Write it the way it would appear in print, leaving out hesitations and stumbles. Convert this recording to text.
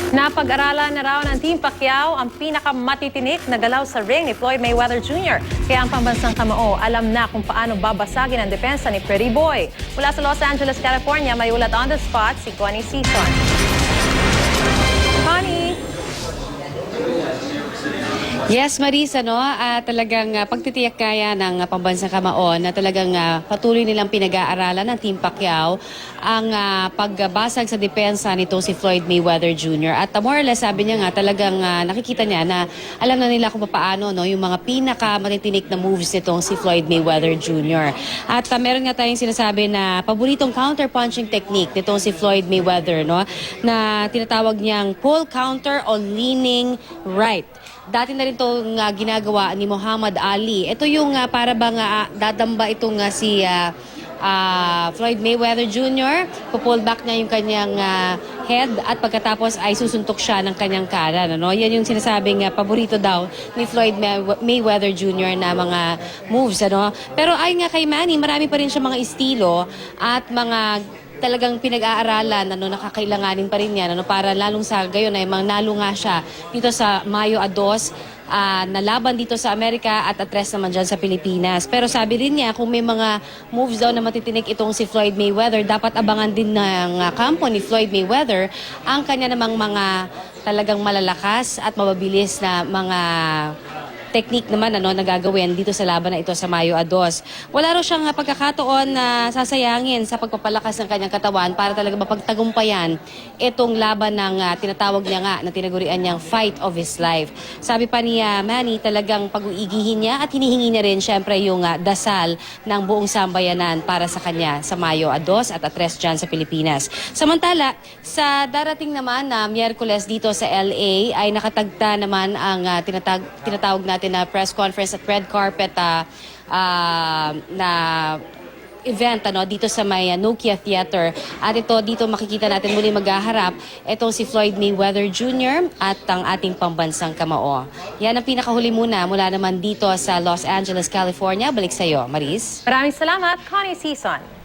Napag-aralan na raw ng Team Pacquiao ang pinakamatitinik na galaw sa ring ni Floyd Mayweather Jr. Kaya ang pambansang kamao alam na kung paano babasagin ang depensa ni Pretty Boy. Mula sa Los Angeles, California, may ulat on the spot si Connie Season. Connie! Yes, Maris, talagang pagtitiyak kaya ng pambansang kamao na talagang patuloy nilang pinag-aaralan ng Team Pacquiao ang pagbasag sa depensa nito si Floyd Mayweather Jr. At more or less, sabi niya nga, talagang nakikita niya na alam na nila kung paano yung mga pinakamatitinik na moves nitong si Floyd Mayweather Jr. At meron nga tayong sinasabi na paboritong counter-punching technique nitong si Floyd Mayweather, na tinatawag niyang pull counter on leaning right. Dati na rin itong ginagawa ni Muhammad Ali. Ito yung para bang dadamba itong si Floyd Mayweather Jr. Pupull back niya yung kanyang head at pagkatapos ay susuntok siya ng kanyang kanan. Yan yung sinasabing paborito daw ni Floyd Mayweather Jr. na mga moves. Pero ayon nga kay Manny, marami pa rin siya mga estilo at mga talagang pinag-aaralan, nakakailanganin pa rin yan, para lalong sa gayon ay nalo nga siya dito sa Mayo a 2, na laban dito sa Amerika at atres naman dyan sa Pilipinas. Pero sabi rin niya, kung may mga moves daw na matitinik itong si Floyd Mayweather, dapat abangan din ng kampo ni Floyd Mayweather ang kanya namang mga talagang malalakas at mababilis na mga technique naman na gagawin dito sa laban na ito sa Mayo a 2. Wala raw siyang pagkakataon na sasayangin sa pagpapalakas ng kanyang katawan para talaga mapagtagumpayan itong laban ng tinatawag niya nga na tinagurian niyang fight of his life. Sabi pa niya, Manny, talagang pag-uigihin niya at hinihingi niya rin syempre yung dasal ng buong sambayanan para sa kanya sa Mayo a 2 at atres dyan sa Pilipinas. Samantala, sa darating naman na Miyerkules dito sa LA ay nakatagta naman ang tinatawag natin na press conference at red carpet na event dito sa may Nokia Theater. At dito makikita natin muli maghaharap itong si Floyd Mayweather Jr. at ang ating pambansang kamao. Yan ang pinakahuli muna mula naman dito sa Los Angeles, California. Balik sa iyo, Maris. Maraming salamat, Connie Season.